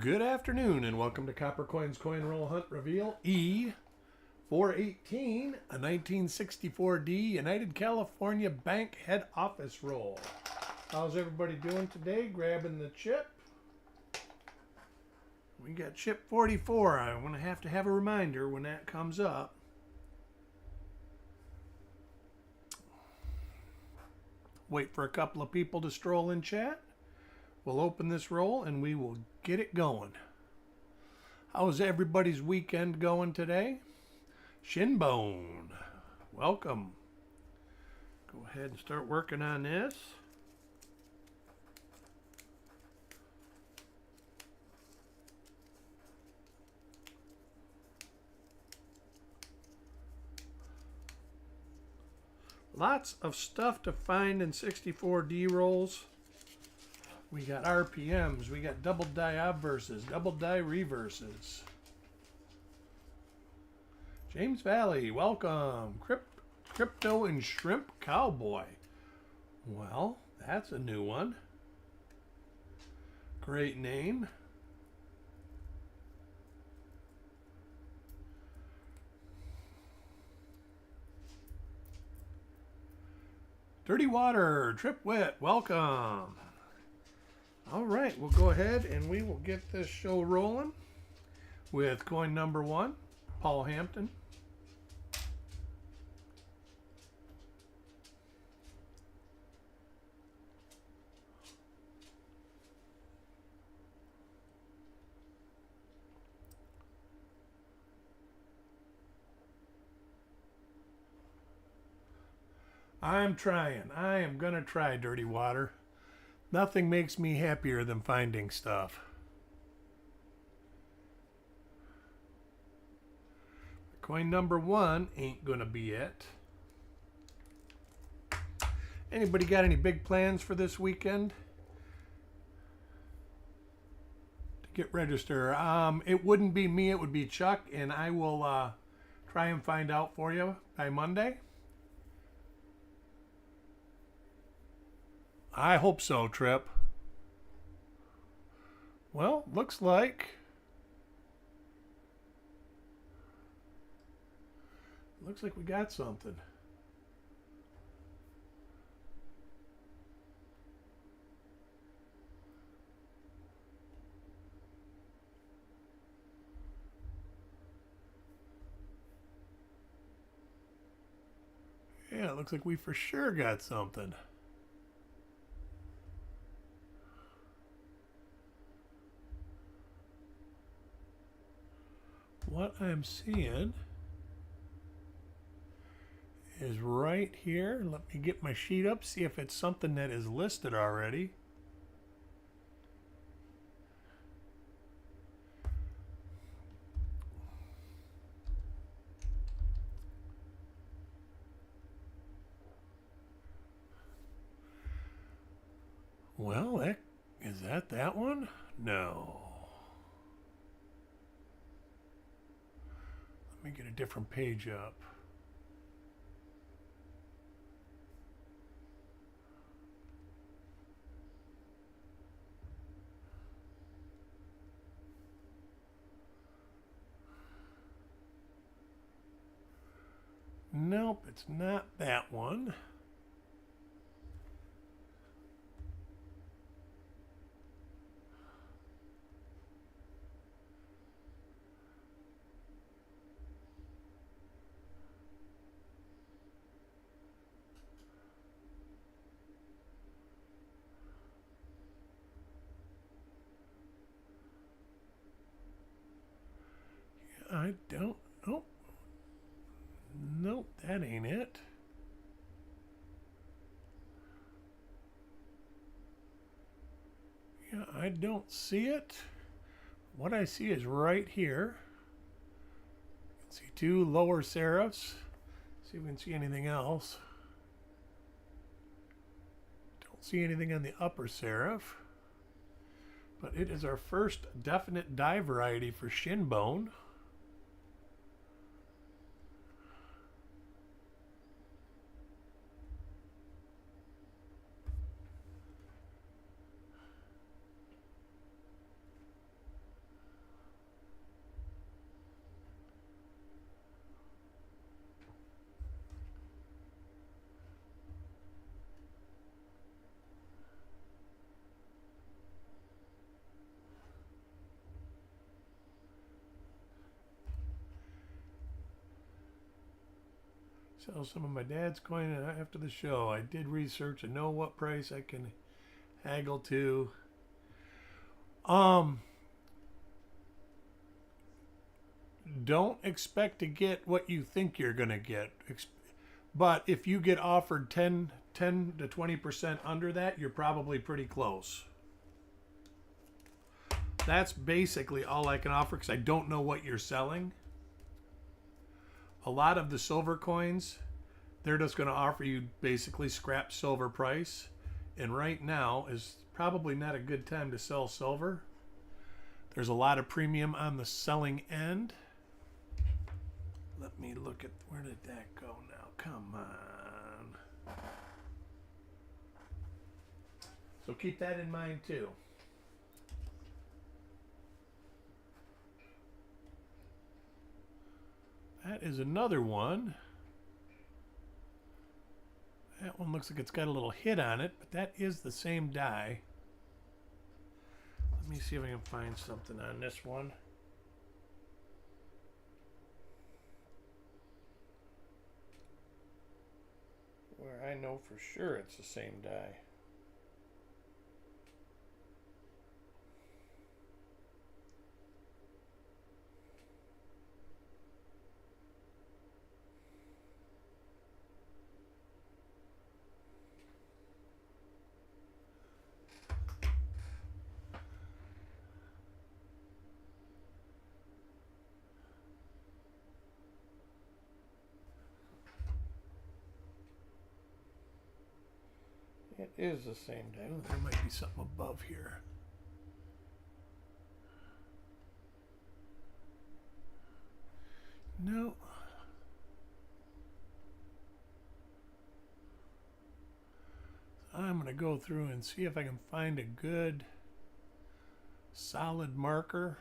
Good afternoon and welcome to Copper Coins Coin Roll Hunt Reveal E418, a 1964D United California Bank Head Office Roll. How's everybody doing today? Grabbing the chip. We got chip 44. I'm going to have a reminder when that comes up. Wait for a couple of people to stroll in chat. We'll open this roll and we will get it going. How's everybody's weekend going today? Shinbone, welcome. Go ahead and start working on this. Lots of stuff to find in 64D rolls. We got RPMs, we got double die obverses, double die reverses. James Valley, welcome. Crypto and Shrimp Cowboy. Well, that's a new one. Great name. Dirty Water, Trip Wit, welcome. All right, we'll go ahead and we will get this show rolling with coin number 1, Paul Hampton. I'm trying. I am going to try Dirty Water. Nothing makes me happier than finding stuff. Coin number 1 ain't gonna be it. Anybody got any big plans for this weekend? To get registered. It wouldn't be me, it would be Chuck, and I will try and find out for you by Monday. I hope so, Trip. Well, looks like we got something. Yeah, it looks like we for sure got something. What I'm seeing is right here. Let me get my sheet up, see if it's something that is listed already. Well, is that one? No. Let me get a different page up. Nope, it's not that one. I don't. Oh. Nope, that ain't it. Yeah, I don't see it. What I see is right here. You can see 2 lower serifs. See if we can see anything else. Don't see anything on the upper serif. But it is our first definite die variety for Shinbone. Sell some of my dad's coin after the show. I did research and know what price I can haggle to. Don't expect to get what you think you're going to get. But if you get offered 10 to 20% under that, you're probably pretty close. That's basically all I can offer because I don't know what you're selling. A lot of the silver coins, they're just going to offer you basically scrap silver price. And right now is probably not a good time to sell silver. There's a lot of premium on the selling end. Let me look at, where did that go now? Come on. So keep that in mind too. That is another one. That one looks like it's got a little hit on it, but that is the same die. Let me see if I can find something on this one. Where I know for sure it's the same die. It is the same day. Oh, there might be something above here. No. I'm going to go through and see if I can find a good solid marker.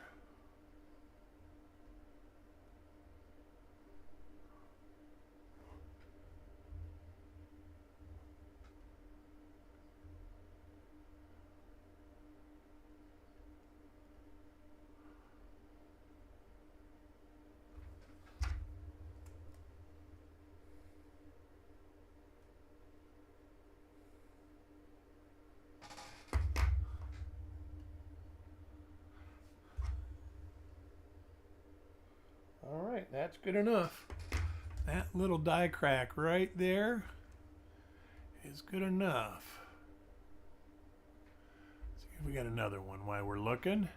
All right, that's good enough. That little die crack right there is good enough. Let's see if we got another one while we're looking.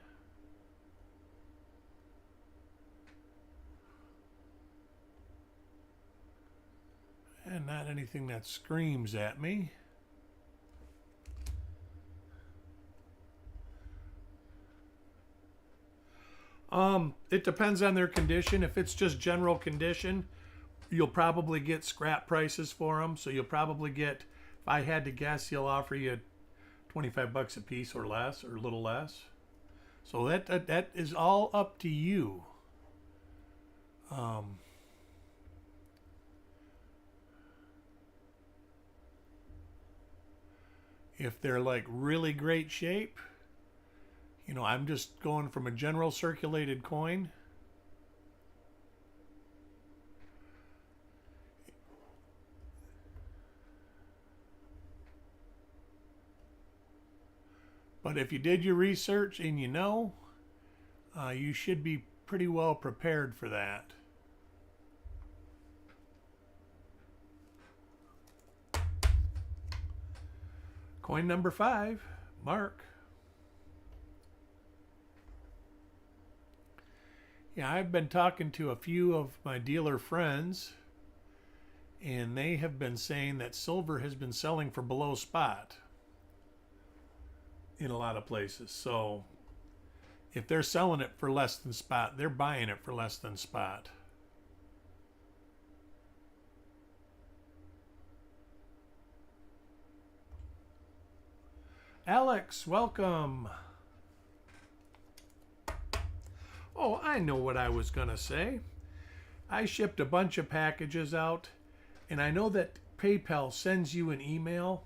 And not anything that screams at me. It depends on their condition. If it's just general condition, you'll probably get scrap prices for them. So you'll probably get, if I had to guess, he'll offer you 25 bucks a piece or less, or a little less. So that is all up to you. If they're like really great shape, you know, I'm just going from a general circulated coin. But if you did your research and you know, you should be pretty well prepared for that. Coin number 5, Mark. Yeah, I've been talking to a few of my dealer friends, and they have been saying that silver has been selling for below spot in a lot of places. So if they're selling it for less than spot, they're buying it for less than spot. Alex, welcome. Oh, I know what I was going to say. I shipped a bunch of packages out, and I know that PayPal sends you an email.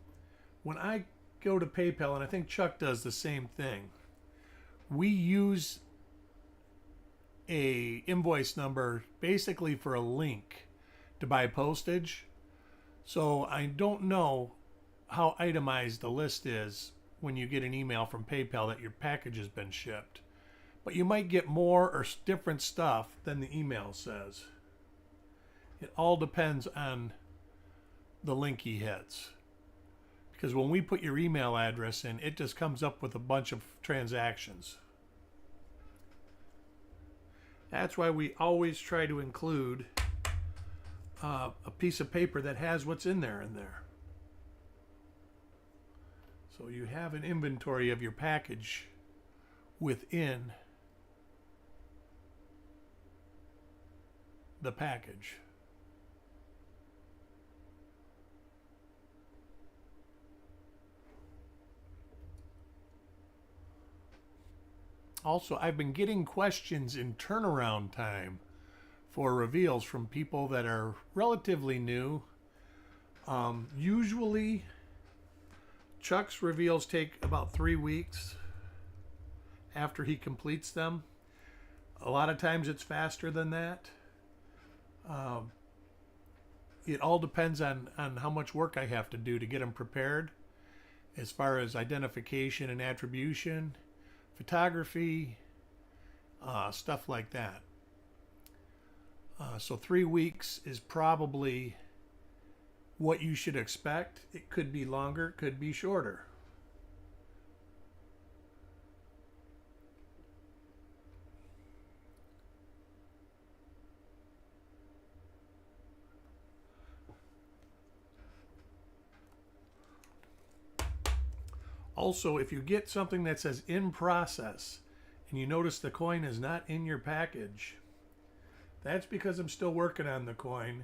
When I go to PayPal, and I think Chuck does the same thing, we use a invoice number basically for a link to buy postage. So I don't know how itemized the list is when you get an email from PayPal that your package has been shipped. But you might get more or different stuff than the email says. It all depends on the link he hits. Because when we put your email address in, it just comes up with a bunch of transactions. That's why we always try to include a piece of paper that has what's in there. So you have an inventory of your package within the package. Also, I've been getting questions in turnaround time for reveals from people that are relatively new. Usually, Chuck's reveals take about 3 weeks after he completes them. A lot of times it's faster than that. It all depends on how much work I have to do to get them prepared, as far as identification and attribution, photography, stuff like that. So 3 weeks is probably what you should expect. It could be longer, it could be shorter. Also, if you get something that says in process and you notice the coin is not in your package, that's because I'm still working on the coin.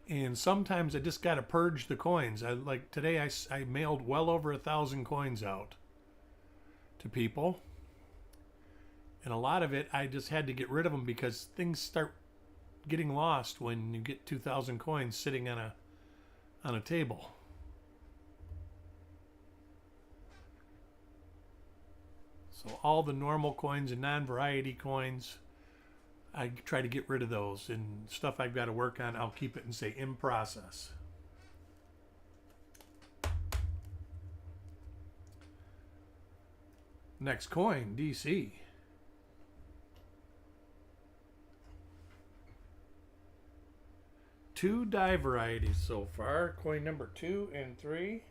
And sometimes I just got to purge the coins. Like today, I mailed well over 1,000 coins out to people. And a lot of it, I just had to get rid of them because things start getting lost when you get 2,000 coins sitting on a table. So all the normal coins and non-variety coins, I try to get rid of those. And stuff I've got to work on, I'll keep it and say in process. Next coin, DC. Two die varieties so far. Coin number 2 and 3.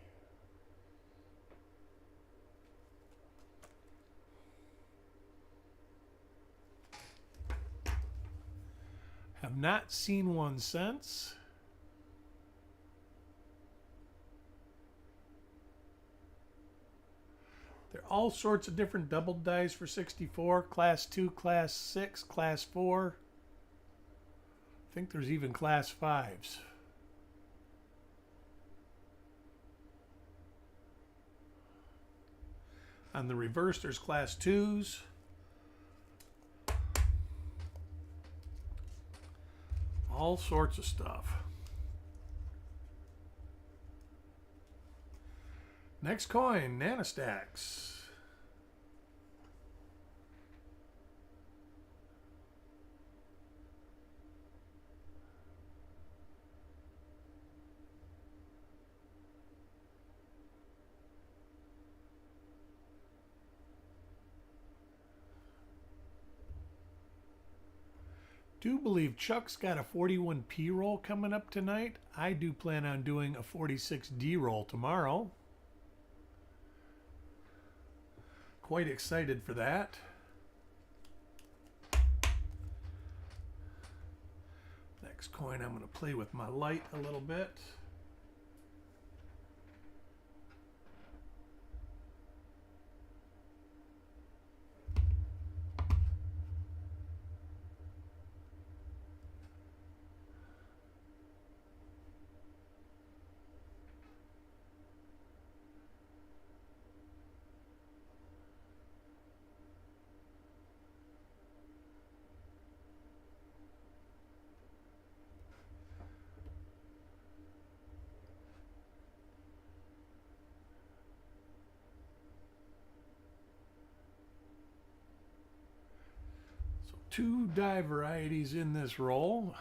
Have not seen one since. There are all sorts of different double dies for 64. Class 2, Class 6, Class 4. I think there's even Class 5s. On the reverse, there's Class 2s. All sorts of stuff. Next coin, Nanostacks. Do believe Chuck's got a 41P roll coming up tonight. I do plan on doing a 46D roll tomorrow. Quite excited for that. Next coin, I'm going to play with my light a little bit. Two die varieties in this roll.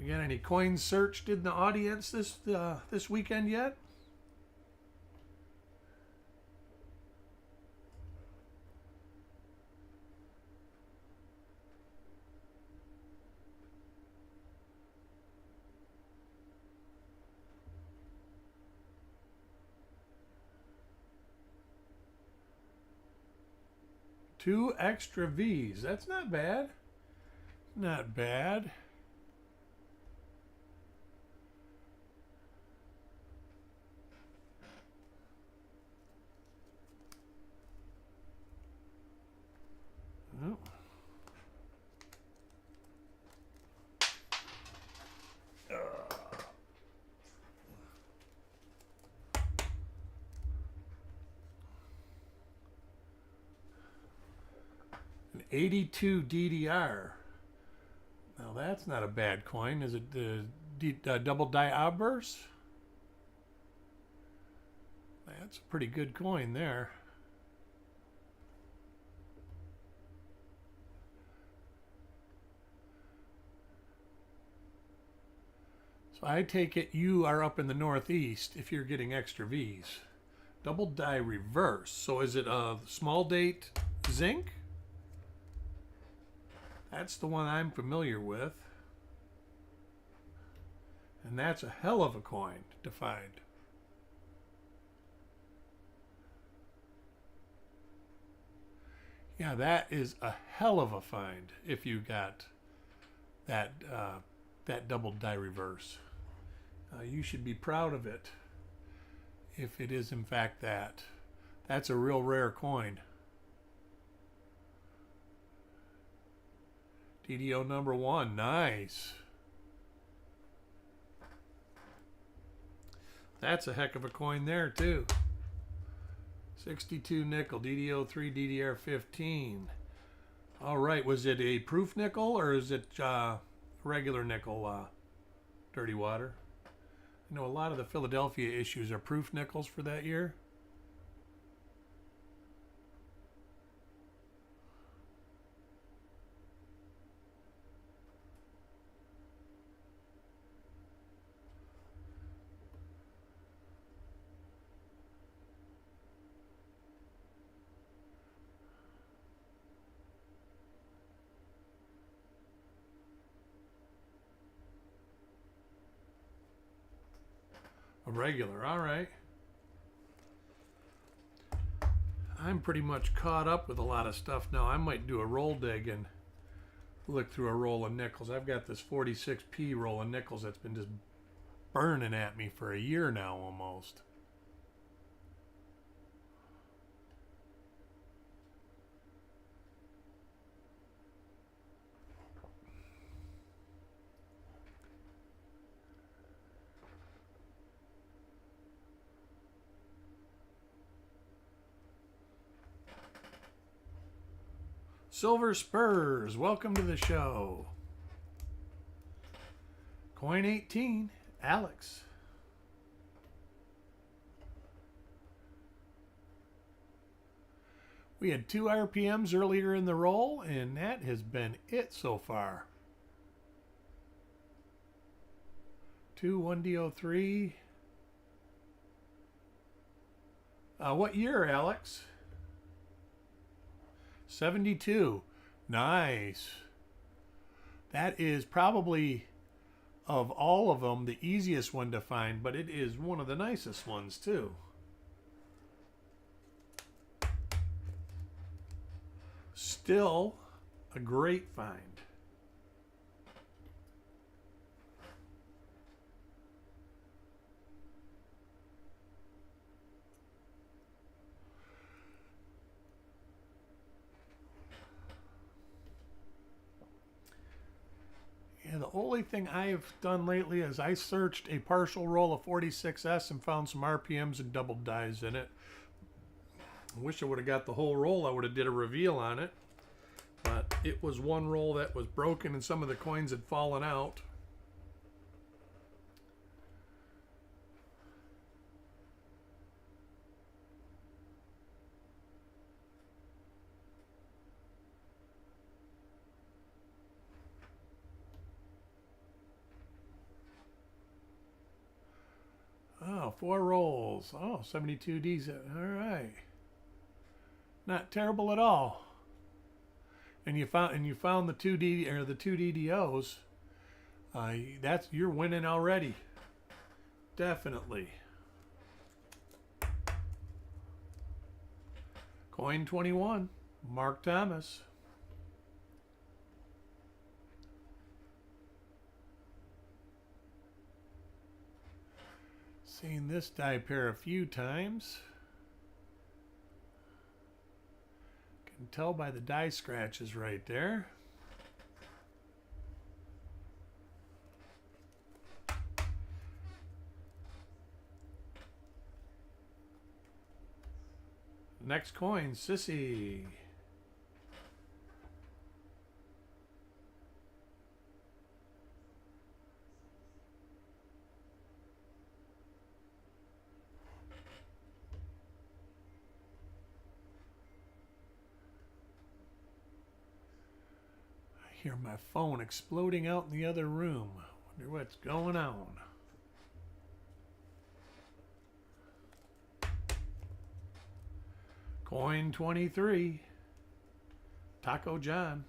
We got any coins searched in the audience this weekend yet? Two extra V's. That's not bad. Not bad. Oh. An 82 DDR. Now that's not a bad coin. Is it the double die obverse? That's a pretty good coin there. So I take it you are up in the Northeast if you're getting extra V's. Double die reverse. So is it a small date zinc? That's the one I'm familiar with. And that's a hell of a coin to find. Yeah, that is a hell of a find if you got that that double die reverse. You should be proud of it if it is in fact that. That's a real rare coin. DDO number 1, nice. That's a heck of a coin there too. 62 nickel, DDO 3, DDR 15. All right, was it a proof nickel or is it regular nickel, dirty water? I know a lot of the Philadelphia issues are proof nickels for that year. A regular, all right. I'm pretty much caught up with a lot of stuff now. I might do a roll dig and look through a roll of nickels. I've got this 46p roll of nickels that's been just burning at me for a year now almost. Silver Spurs, welcome to the show. Coin 18, Alex. We had 2 RPMs earlier in the roll, and that has been it so far. 2, 1DO3. What year, Alex? 72. Nice. That is probably, of all of them, the easiest one to find, but it is one of the nicest ones too. Still a great find. And the only thing I've done lately is I searched a partial roll of 46S and found some RPMs and double dies in it. I wish I would have got the whole roll. I would have did a reveal on it. But it was one roll that was broken and some of the coins had fallen out. 4 rolls. Oh, 72 Ds. All right. Not terrible at all. And you found the 2D or the 2 DDOs. You're winning already. Definitely. Coin 21, Mark Thomas. Seen this die pair a few times. Can tell by the die scratches right there. Next coin, Sissy. I hear my phone exploding out in the other room. Wonder what's going on. Coin 23, Taco John.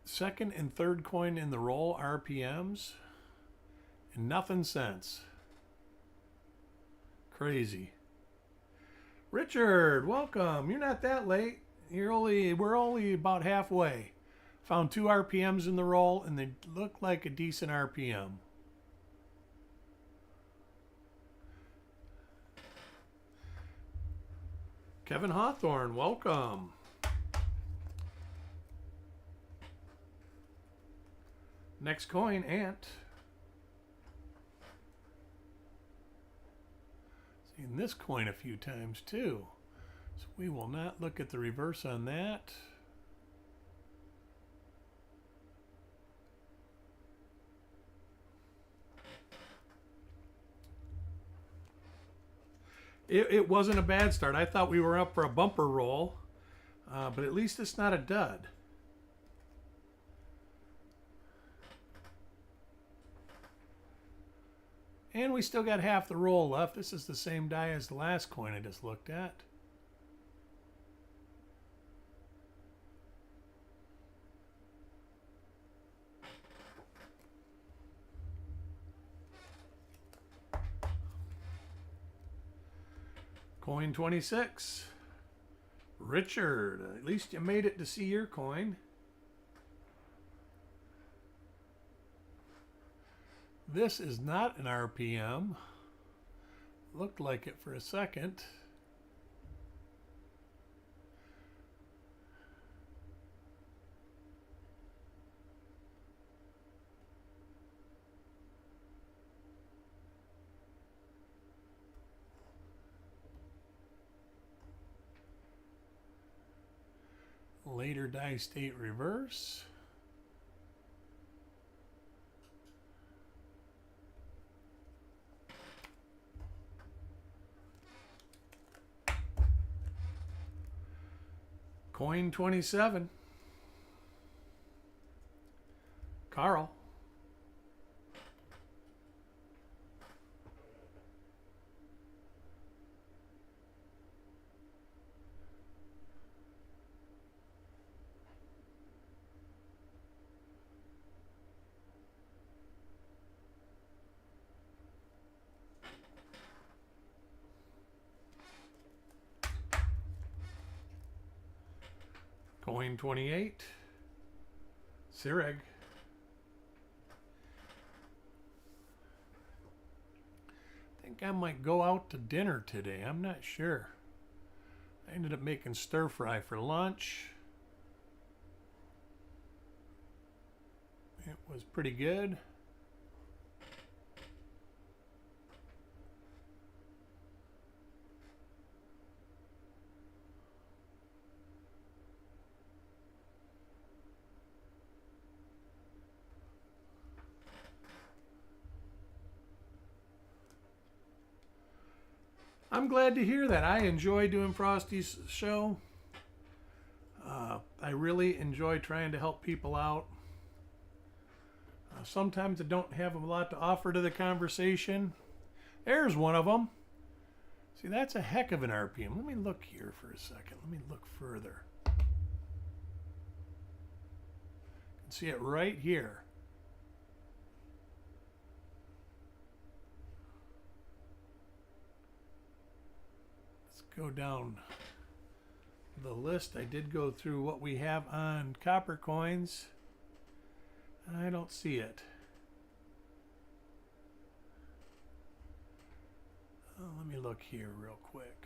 Second and third coin in the roll, RPMs, and nothing since. Crazy. Richard, welcome. You're not that late. We're only about halfway. Found 2 RPMs in the roll, and they look like a decent RPM. Kevin Hawthorne, welcome. Next coin, Ant. Seen this coin a few times too. So we will not look at the reverse on that. It wasn't a bad start. I thought we were up for a bumper roll, but at least it's not a dud. And we still got half the roll left. This is the same die as the last coin I just looked at. Coin 26. Richard, at least you made it to see your coin. This is not an RPM. Looked like it for a second. Later die state reverse. Coin 27. Carl. Coin 28. Sireg. I think I might go out to dinner today. I'm not sure. I ended up making stir fry for lunch. It was pretty good. I'm glad to hear that. I enjoy doing Frosty's show. I really enjoy trying to help people out. Sometimes I don't have a lot to offer to the conversation. There's one of them. See, that's a heck of an RPM. Let me look here for a second. Let me look further. You can see it right here. Let's go down the list. I did go through what we have on copper coins. I don't see it. Let me look here real quick.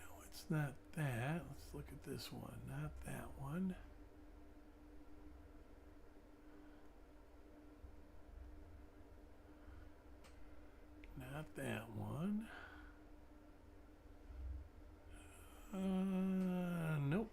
No, it's not that. Let's look at this one. Not that one. Not that one. Nope.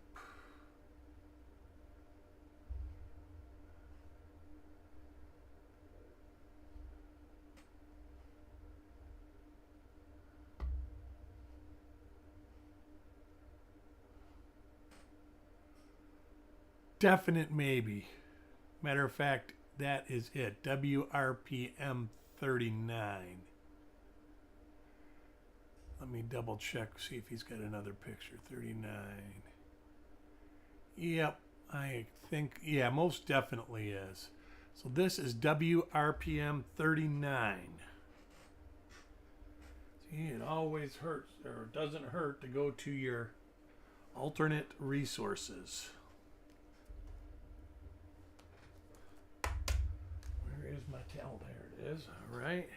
Definite maybe. Matter of fact, that is it. WRPM 39. Let me double check, see if he's got another picture. 39. Yep, I think, yeah, most definitely is. So this is WRPM 39. See, it always hurts, or doesn't hurt, to go to your alternate resources. Where is my towel? There it is. All right.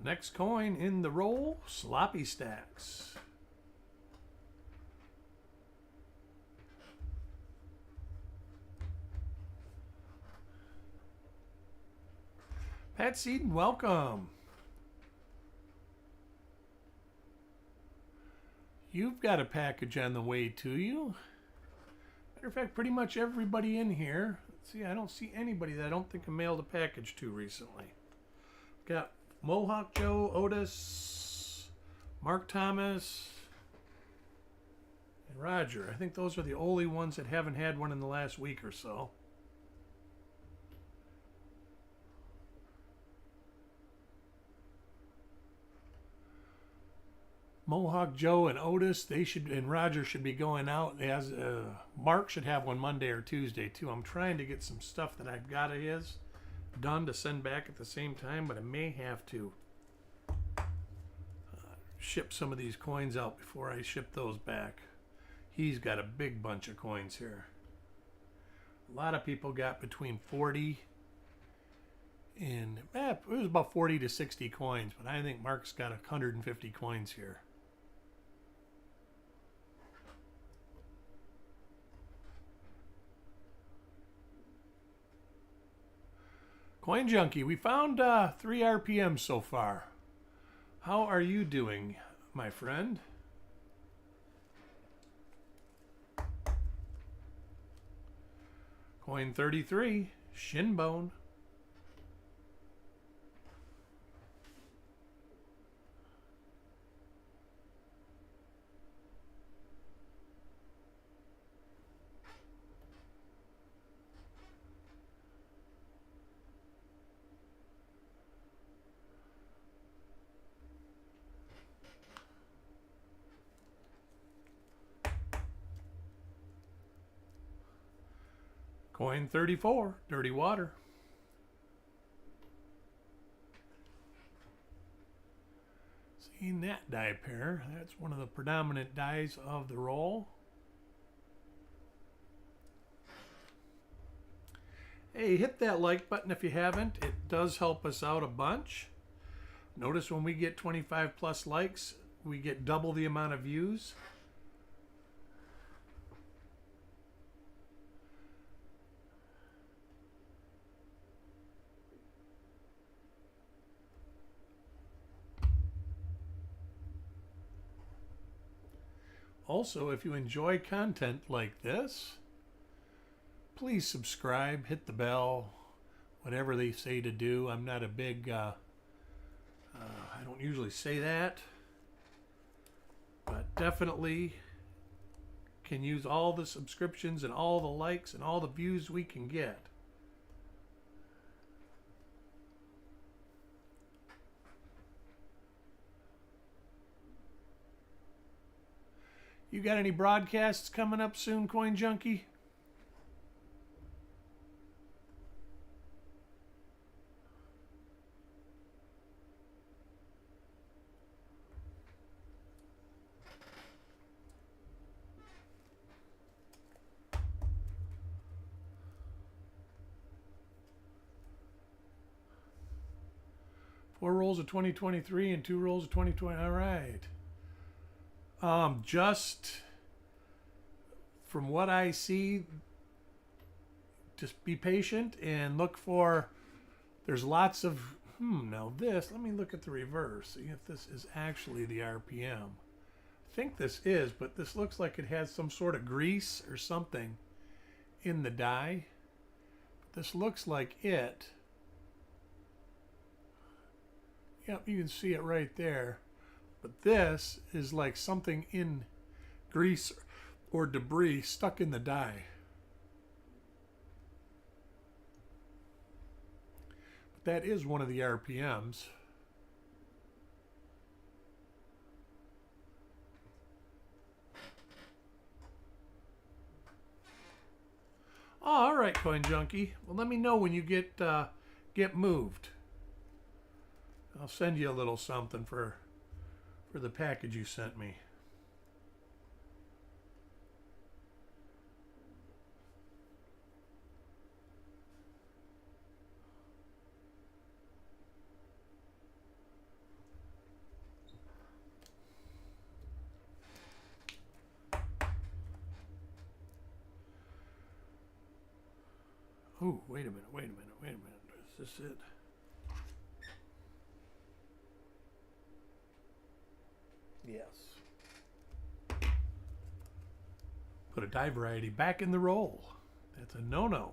Next coin in the roll, Sloppy Stacks. Pat Seaton, welcome. You've got a package on the way to you. Matter of fact, pretty much everybody in here. Let's see, I don't see anybody that I don't think I mailed a package to recently. Got Mohawk Joe, Otis, Mark Thomas, and Roger. I think those are the only ones that haven't had one in the last week or so. Mohawk Joe and Otis, they should, and Roger should be going out. As Mark should have one Monday or Tuesday too. I'm trying to get some stuff that I've got of his done to send back at the same time, but I may have to ship some of these coins out before I ship those back. He's got a big bunch of coins here. A lot of people got between 40 and it was about 40 to 60 coins, but I think Mark's got 150 coins here. Coin Junkie, we found 3 RPMs so far. How are you doing, my friend? Coin 33, Shinbone. Coin 34, Dirty Water. Seeing that die pair, that's one of the predominant dies of the roll. Hey, hit that like button if you haven't. It does help us out a bunch. Notice when we get 25 plus likes, we get double the amount of views. Also, if you enjoy content like this, please subscribe, hit the bell, whatever they say to do. I'm not a big, I don't usually say that, but definitely can use all the subscriptions and all the likes and all the views we can get. You got any broadcasts coming up soon, Coin Junkie? Four rolls of 2023 and 2 rolls of 2020. All right. Just from what I see, just be patient and look for, there's lots of, now this, let me look at the reverse, see if this is actually the RPM. I think this is, but this looks like it has some sort of grease or something in the die. This looks like it. Yep, you can see it right there. But this is like something in grease or debris stuck in the die. But that is one of the RPMs. Oh, all right, Coin Junkie. Well, let me know when you get moved. I'll send you a little something for the package you sent me. Oh, wait a minute. Is this it? Yes. Put a die variety back in the roll. That's a no-no.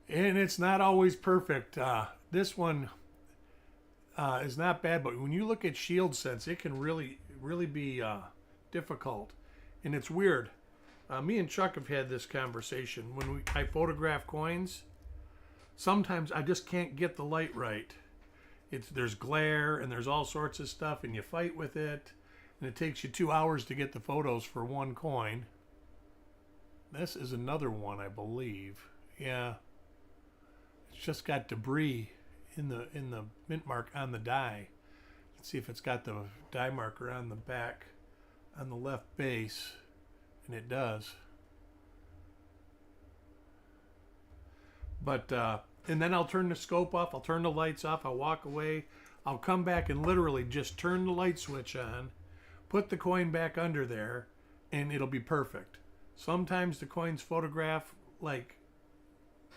And it's not always perfect. This one is not bad, but when you look at Shield Sense, it can really be difficult. And it's weird. Me and Chuck have had this conversation. When I photograph coins, sometimes I just can't get the light right. There's glare and there's all sorts of stuff, and you fight with it, and it takes you 2 hours to get the photos for one coin. This is another one, I believe. Yeah, it's just got debris in the mint mark on the die. Let's see if it's got the die marker on the back on the left base. And it does. But, and then I'll turn the scope off, I'll turn the lights off, I'll walk away, I'll come back and literally just turn the light switch on, put the coin back under there, and it'll be perfect. Sometimes the coins photograph like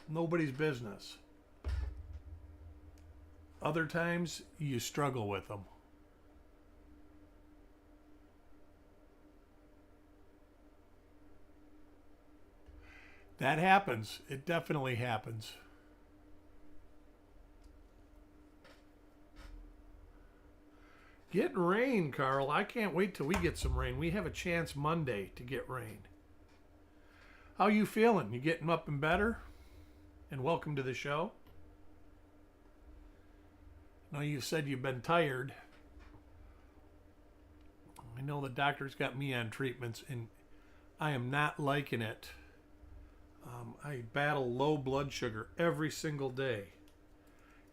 nobody's business. Other times, you struggle with them. That happens. It definitely happens. Getting rain, Carl. I can't wait till we get some rain. We have a chance Monday to get rain. How you feeling? You getting up and better? And welcome to the show. I know you said you've been tired. I know the doctor's got me on treatments, and I am not liking it. I battle low blood sugar every single day.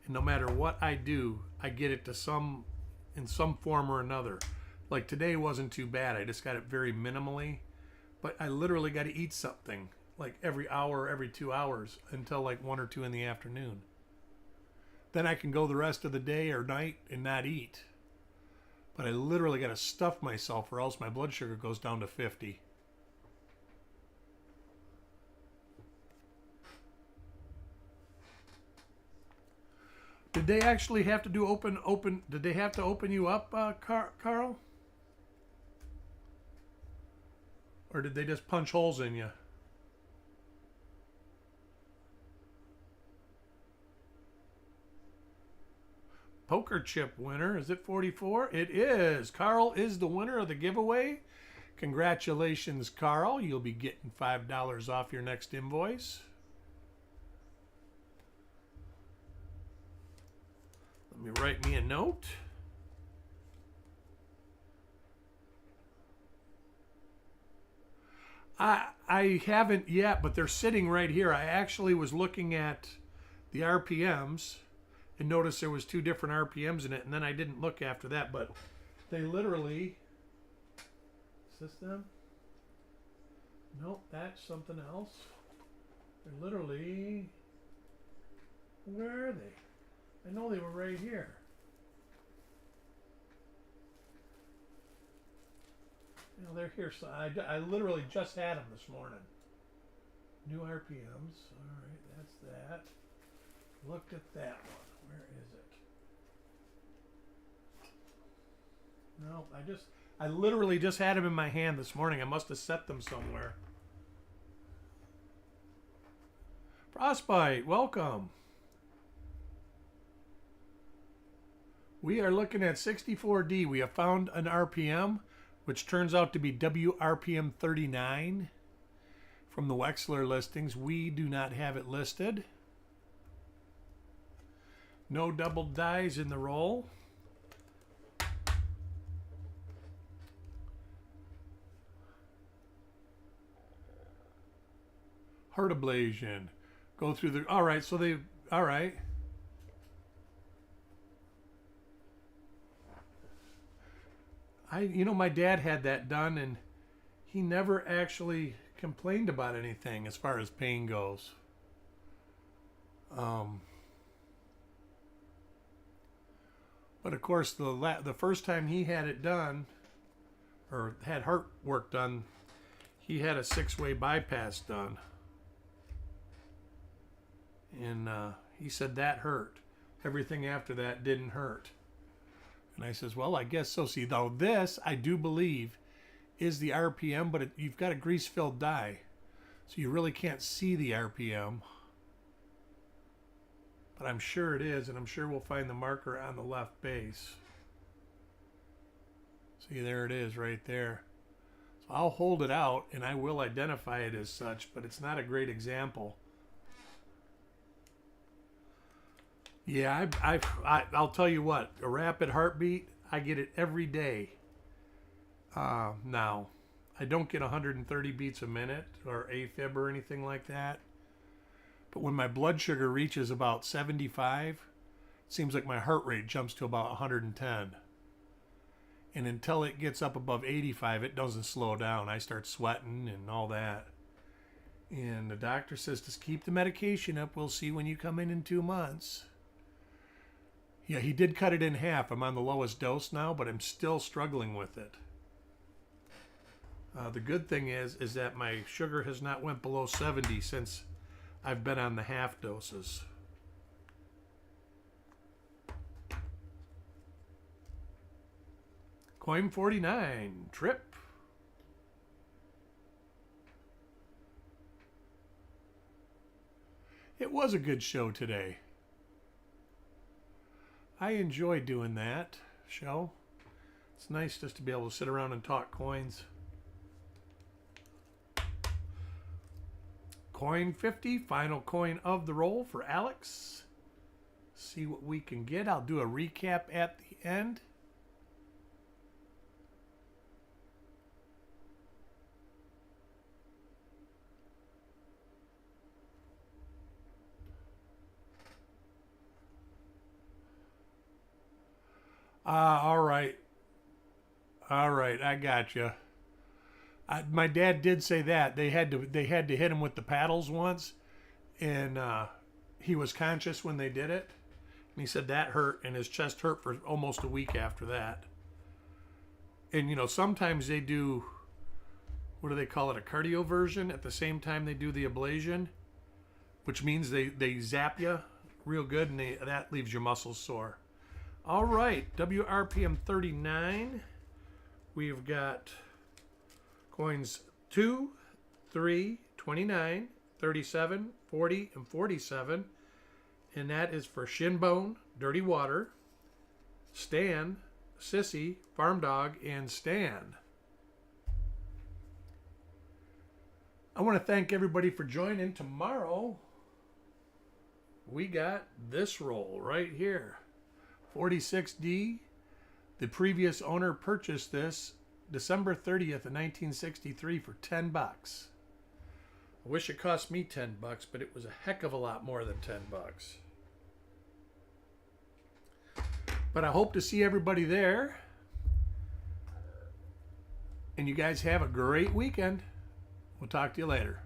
And no matter what I do, I get it in some form or another. Like today wasn't too bad. I just got it very minimally. But I literally got to eat something like every hour, every 2 hours until like 1 or 2 in the afternoon. Then I can go the rest of the day or night and not eat. But I literally got to stuff myself or else my blood sugar goes down to 50. they actually have to do open? Did they have to open you up, Carl? Or did they just punch holes in you? Poker chip winner. Is it 44? It is. Carl is the winner of the giveaway. Congratulations, Carl. You'll be getting $5 off your next invoice. Let me write me a note. I haven't yet, but they're sitting right here. I actually was looking at the RPMs and noticed there was 2 different RPMs in it, and then I didn't look after that, but they literally... Is this them? Nope, that's something else. They're literally... Where are they? I know they were right here. You know, they're here. So I literally just had them this morning. New RPMs. All right, that's that. Look at that one. Where is it? No, I literally just had them in my hand this morning. I must have set them somewhere. Frostbite, welcome. We are looking at 64D. We have found an RPM, which turns out to be WRPM 39 from the Wexler listings. We do not have it listed. No double dies in the roll. Heart ablation. Go through the... All right, so they... All right. You know, my dad had that done, and he never actually complained about anything as far as pain goes. But of course, the first time he had it done, or had heart work done, he had a 6-way bypass done. And he said that hurt. Everything after that didn't hurt. And I says, well, I guess so. See, though, this, I do believe, is the RPM, but you've got a grease-filled die. So you really can't see the RPM. But I'm sure it is, and I'm sure we'll find the marker on the left base. See, there it is right there. So I'll hold it out, and I will identify it as such, but it's not a great example. Yeah, I'll tell you what, a rapid heartbeat, I get it every day. Now, I don't get 130 beats a minute or AFib or anything like that. But when my blood sugar reaches about 75, it seems like my heart rate jumps to about 110. And until it gets up above 85, it doesn't slow down. I start sweating and all that. And the doctor says, just keep the medication up. We'll see when you come in 2 months. Yeah, he did cut it in half. I'm on the lowest dose now, but I'm still struggling with it. The good thing is that my sugar has not went below 70 since I've been on the half doses. Coin 49, trip. It was a good show today. I enjoy doing that show. It's nice just to be able to sit around and talk coins. Coin 50, final coin of the roll for Alex. See what we can get. I'll do a recap at the end. All right. All right, I got you. My dad did say that they had to hit him with the paddles once, and he was conscious when they did it. And he said that hurt, and his chest hurt for almost a week after that. And you know, sometimes they do, what do they call it, a cardioversion at the same time they do the ablation, which means they zap you real good, and that leaves your muscles sore. All right, WRPM 39. We've got coins 2, 3, 29, 37, 40, and 47. And that is for Shinbone, Dirty Water, Stan, Sissy, Farm Dog, and Stan. I want to thank everybody for joining. Tomorrow, we got this roll right here. 46D. The previous owner purchased this December 30th of 1963 for $10. I wish it cost me $10, but it was a heck of a lot more than $10. But I hope to see everybody there. And you guys have a great weekend. We'll talk to you later.